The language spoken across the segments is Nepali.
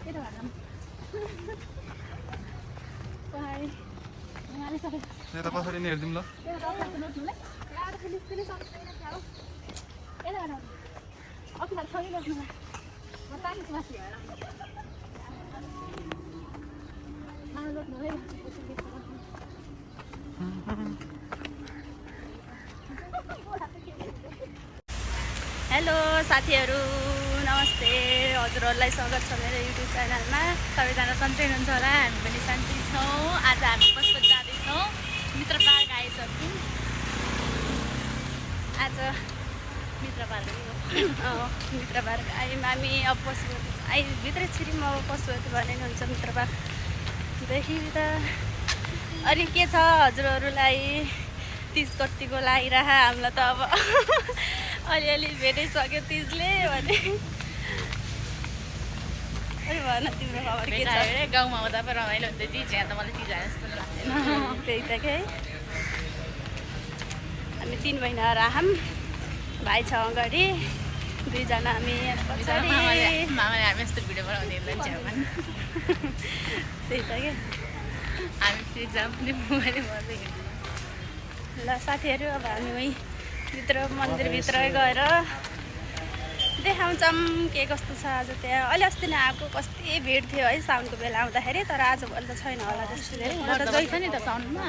यता पछाडि नै हेरिदिउँ ल हेलो साथीहरू नमस्ते हजुरहरूलाई स्वागत छ मेरो युट्युब च्यानलमा सबैजना सन्चै हुनुहुन्छ होला हामी पनि सन्चै छौँ आज हामी पशुपत जाँदैछौँ मित्र पार्क आइसक्यौँ आज मित्र पार्क मित्र पार्क आयौँ हामी अब पशुपति भित्रै छिर्यौँ अब पशुपति भन्ने हुन्छ मित्र पार्कदेखि त अनि के छ हजुरहरूलाई 30 गतिको लागिरह हामीलाई त अब अलिअलि भेटिसक्यो 30ले भने अरे भन तिम्रो खबर के छ गाउँमा आउँदा पो रमाइलो हुन्थ्यो चिज यहाँ त मलाई चिज आए जस्तो लाग्दैन त्यही त के हामी 3 महिना राम भाइ छ अगाडि 2 जना हामी पछाडि मामाले हामी यस्तो भिडियो बनाउने हुन्छ भने त्यही त के हामी फेरि जाम पनि मोबाइल गर्दै ल साथीहरू अब हामी वहीँ भित्र मन्दिरभित्र गएर देखाउँछौँ के कस्तो छ आज त्यहाँ अलि अस्ति नै आएको कति भिड थियो है साउनको बेला आउँदाखेरि तर आजभोलि त छैन होला जस्तो छ नि त साउन्डमा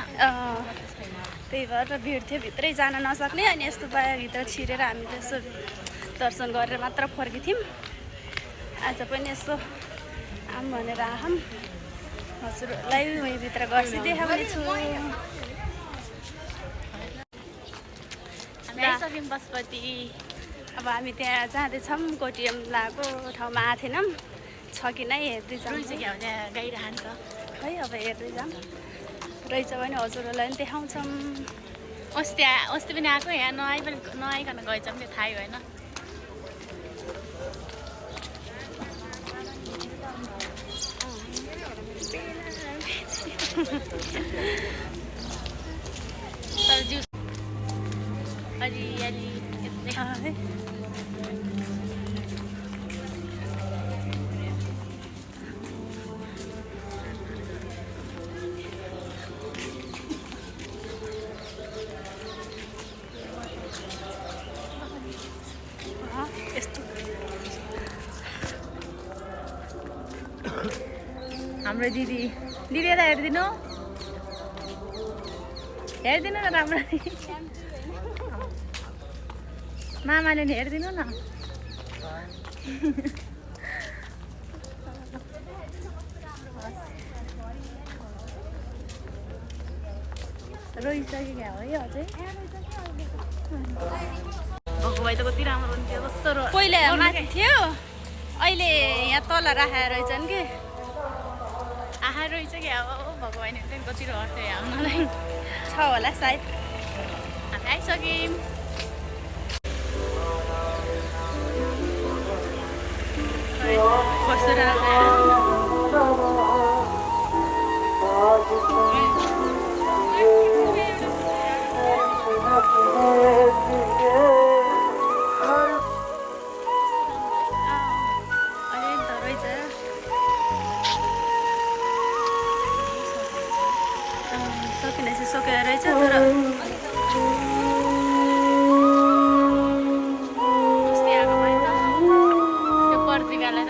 त्यही भएर भिड थियो भित्रै जान नसक्ने अनि यस्तो भित्र छिरेर हामी यसो दर्शन गरेर मात्र फर्केथ्यौँ आज पनि यसो आऊँ भनेर आऊँ हजुरहरूलाई वहीँभित्र गर्छु देखाउने छु आइसक्यौँ पशुपति अब हामी त्यहाँ जाँदैछौँ कोटियम लागेको ठाउँमा आएको थिएनौँ छ कि नै हेर्दै जाउँ क्या त्यहाँ गाइरहन्छ त खै अब हेर्दै जाउँ रहेछ भने हजुरहरूलाई पनि देखाउँछौँ अस्ति पनि आएको यहाँ नआइकन गएछ पनि थाहै भएन तर जिउ अलिअलि हाम्रो दिदी यता हेरिदिनु न राम्ररी मामाले नि हेरिदिनु न रोइसक्यो क्या हो है अझै भएको भए त कति राम्रो हुन्थ्यो कस्तो पहिला माथि थियो अहिले यहाँ तल राखेर रहेछन् कि आहा रहेछ क्या हो भएको भएन भने कति रहर्थ्यो यहाँ आउनलाई छ होला सायद हामी आइसक्यौँ कस्तो सकेर रहेछ तर अस्ति आएको भए त त्यो पत्रिकालाई त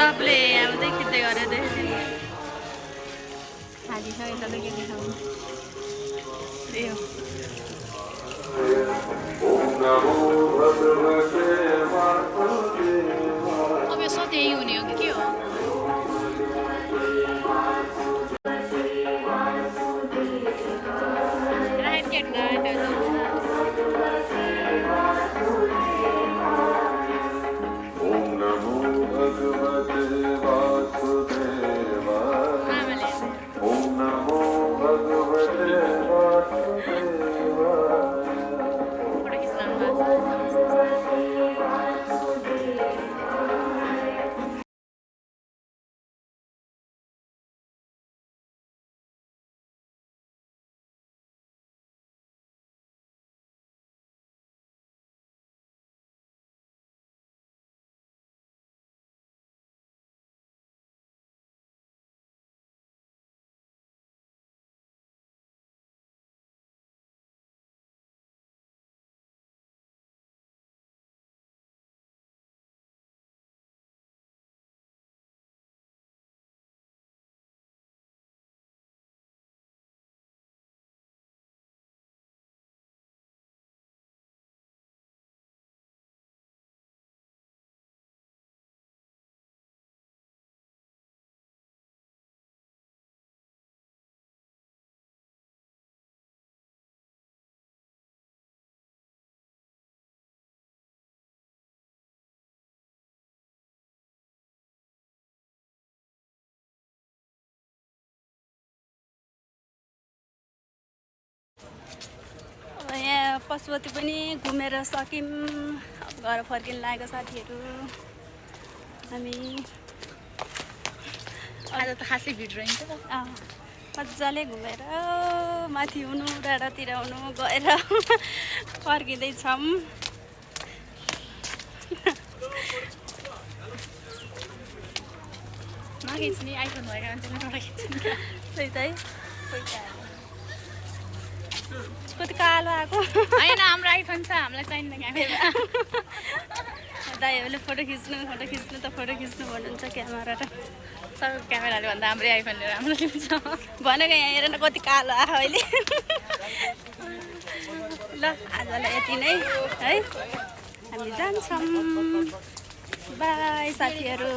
सबले आउँदै खिच्दै गरेर देखाइदिनु हालिसक्यो त के देखाउनु अब यो सधैँ यही हुने हो कि के हो पशुपति पनि घुमेर सक्यौँ। घर फर्किन लागेको साथीहरू हामी आज त खासै भिड रहन्छ त। मजाले घुमेर माथि हुनु डाँडातिर हुनु गएर फर्किँदैछौँ। नखिच्ने आइफोन भएका मान्छेले नखिच्ने। त्यही त है कति कालो आएको होइन हाम्रो आइफोन छ, हामीलाई चाहिँदैन क्यामेरा। दाइहरूले फोटो खिच्नु त फोटो खिच्नु भन्नुहुन्छ क्यामेरा र सबै क्यामेराले भन्दा हाम्रै आइफोनले राम्रो लिन्छ। भनेको यहाँ हेरेन कति कालो आयो अहिले। ल आजलाई यति नै है, हामी जान्छौँ। बाई साथीहरू।